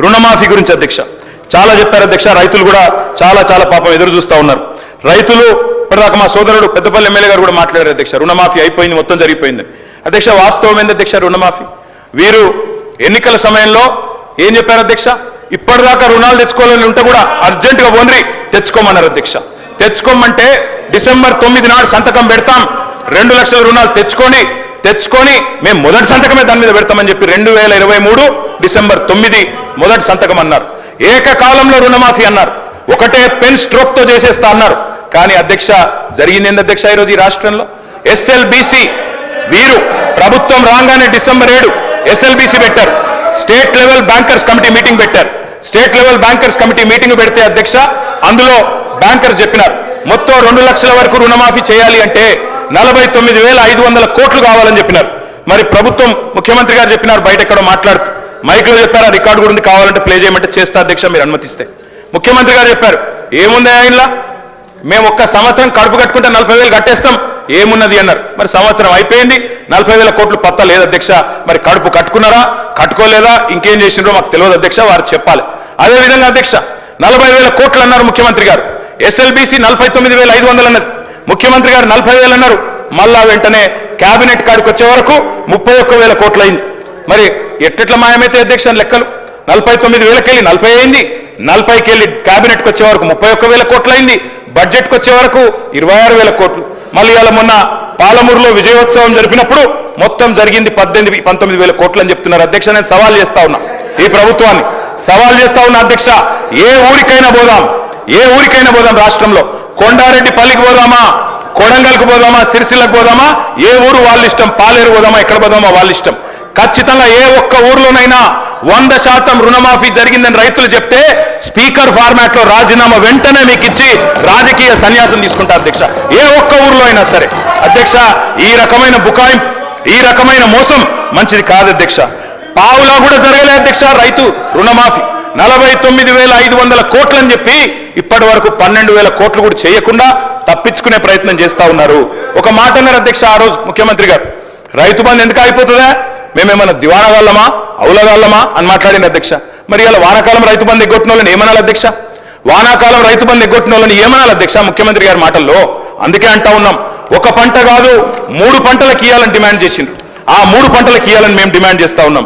రుణమాఫీ గురించి అధ్యక్ష చాలా చెప్పారు అధ్యక్ష. రైతులు కూడా చాలా పాపం ఎదురు చూస్తూ ఉన్నారు. రైతులు ఇప్పటిదాకా మా సోదరుడు పెద్దపల్లి ఎమ్మెల్యే గారు కూడా మాట్లాడారు అధ్యక్ష, రుణమాఫీ అయిపోయింది, మొత్తం జరిగిపోయింది. అధ్యక్ష వాస్తవం ఏంది అధ్యక్ష? రుణమాఫీ వీరు ఎన్నికల సమయంలో ఏం చెప్పారు అధ్యక్ష? ఇప్పటిదాకా రుణాలు తెచ్చుకోవాలని ఉంటే కూడా అర్జెంటుగా ఓన్రి తెచ్చుకోమన్నారు అధ్యక్ష. తెచ్చుకోమంటే డిసెంబర్ 9 నాడు సంతకం పెడతాం, 2 లక్షల రుణాలు తెచ్చుకొని మేము మొదటి సంతకమే దాని మీద పెడతామని చెప్పి 2023 డిసెంబర్ 9 మొదటి సంతకం అన్నారు. ఏకకాలంలో రుణమాఫీ అన్నారు, ఒకటే పెన్ స్ట్రోక్ తో చేసేస్తా అన్నారు. కానీ అధ్యక్ష జరిగింది ఏంది అధ్యక్ష? ఈరోజు ఈ రాష్ట్రంలో SLBC వీరు ప్రభుత్వం రాగానే డిసెంబర్ 7 SLBC పెట్టారు, state level bankers committee meeting పెట్టారు. State level bankers committee meeting పెడితే అధ్యక్ష అందులో బ్యాంకర్స్ చెప్పినారు మొత్తం 2 లక్షల వరకు రుణమాఫీ చేయాలి అంటే 49,500 కోట్లు కావాలని చెప్పినారు. మరి ప్రభుత్వం ముఖ్యమంత్రి గారు చెప్పినారు, బయట ఎక్కడో మాట్లాడుతూ మైక్లో చెప్పారు, ఆ రికార్డు గురించి కావాలంటే ప్లే చేయమంటే చేస్తా అధ్యక్ష మీరు అనుమతిస్తే. ముఖ్యమంత్రి గారు చెప్పారు ఏముంది ఆయనలా, మేము ఒక్క సంవత్సరం కడుపు కట్టుకుంటే 40,000 కట్టేస్తాం ఏమున్నది అన్నారు. మరి సంవత్సరం అయిపోయింది, 40,000 కోట్లు పత్తా లేదు అధ్యక్ష. మరి కడుపు కట్టుకున్నారా కట్టుకోలేదా ఇంకేం చేసినారో మాకు తెలియదు అధ్యక్ష, వారు చెప్పాలి. అదేవిధంగా అధ్యక్ష 40,000 కోట్లు అన్నారు ముఖ్యమంత్రి గారు, SLBC 49,500 అన్నది, ముఖ్యమంత్రి గారు 40,000 అన్నారు. మళ్ళా వెంటనే కేబినెట్ కాడికి వచ్చే వరకు 31,000 కోట్లు అయింది. మరి ఎట్లా మాయమైతే అధ్యక్ష లెక్కలు? 49,000కి వెళ్ళి 40 అయింది, 40కి వెళ్ళి కేబినెట్కి వచ్చే వరకు 31,000 కోట్లు అయింది, బడ్జెట్కి వచ్చే వరకు 26,000 కోట్లు. మళ్ళీ ఇవాళ మొన్న పాలమూరులో విజయోత్సవం జరిపినప్పుడు మొత్తం జరిగింది 19,000 కోట్లు అని చెప్తున్నారు అధ్యక్ష. నేను సవాల్ చేస్తా ఉన్నా, ఈ ప్రభుత్వాన్ని సవాల్ చేస్తా ఉన్నా అధ్యక్ష. ఏ ఊరికైనా పోదాం రాష్ట్రంలో, కొండారెడ్డిపల్లికి పోదామా, కొడంగల్కి పోదామా, సిరిసిల్లకు పోదామా, ఏ ఊరు వాళ్ళ ఇష్టం, పాలేరు పోదామా, ఎక్కడ పోదామా వాళ్ళ ఇష్టం. ఖచ్చితంగా ఏ ఒక్క ఊర్లోనైనా 100% రుణమాఫీ జరిగిందని రైతులు చెప్తే స్పీకర్ ఫార్మాట్ లో రాజీనామా వెంటనే మీకు ఇచ్చి రాజకీయ సన్యాసం తీసుకుంటారు అధ్యక్ష, ఏ ఒక్క ఊర్లో అయినా సరే. అధ్యక్ష ఈ రకమైన బుకాయింపు, ఈ రకమైన మోసం మంచిది కాదు అధ్యక్ష. పావులా కూడా జరగలే అధ్యక్ష రైతు రుణమాఫీ. 49,500 కోట్లు అని చెప్పి ఇప్పటి వరకు 12,000 కోట్లు కూడా చేయకుండా తప్పించుకునే ప్రయత్నం చేస్తా ఉన్నారు. ఒక మాట అన్నారు అధ్యక్ష ఆ రోజు ముఖ్యమంత్రి గారు, రైతు బంధు ఎందుకు అయిపోతుందా, మేమేమన్నా దివాణగాళ్ళమా అవులగాళ్ళమా అని మాట్లాడింది అధ్యక్ష. మరి ఇలా వానాకాలం రైతు బంధు ఎగ్గొట్టిన వాళ్ళని ఏమనాలి అధ్యక్ష? వానాకాలం రైతు బంధు ఎగ్గొట్టిన వాళ్ళని ఏమనాలి అధ్యక్ష ముఖ్యమంత్రి గారి మాటల్లో? అందుకే అంటా ఉన్నాం, ఒక పంట కాదు 3 పంటలకు ఇయ్యాలని డిమాండ్ చేసిండ్రు, ఆ 3 పంటలకు ఇయ్యాలని మేము డిమాండ్ చేస్తా ఉన్నాం.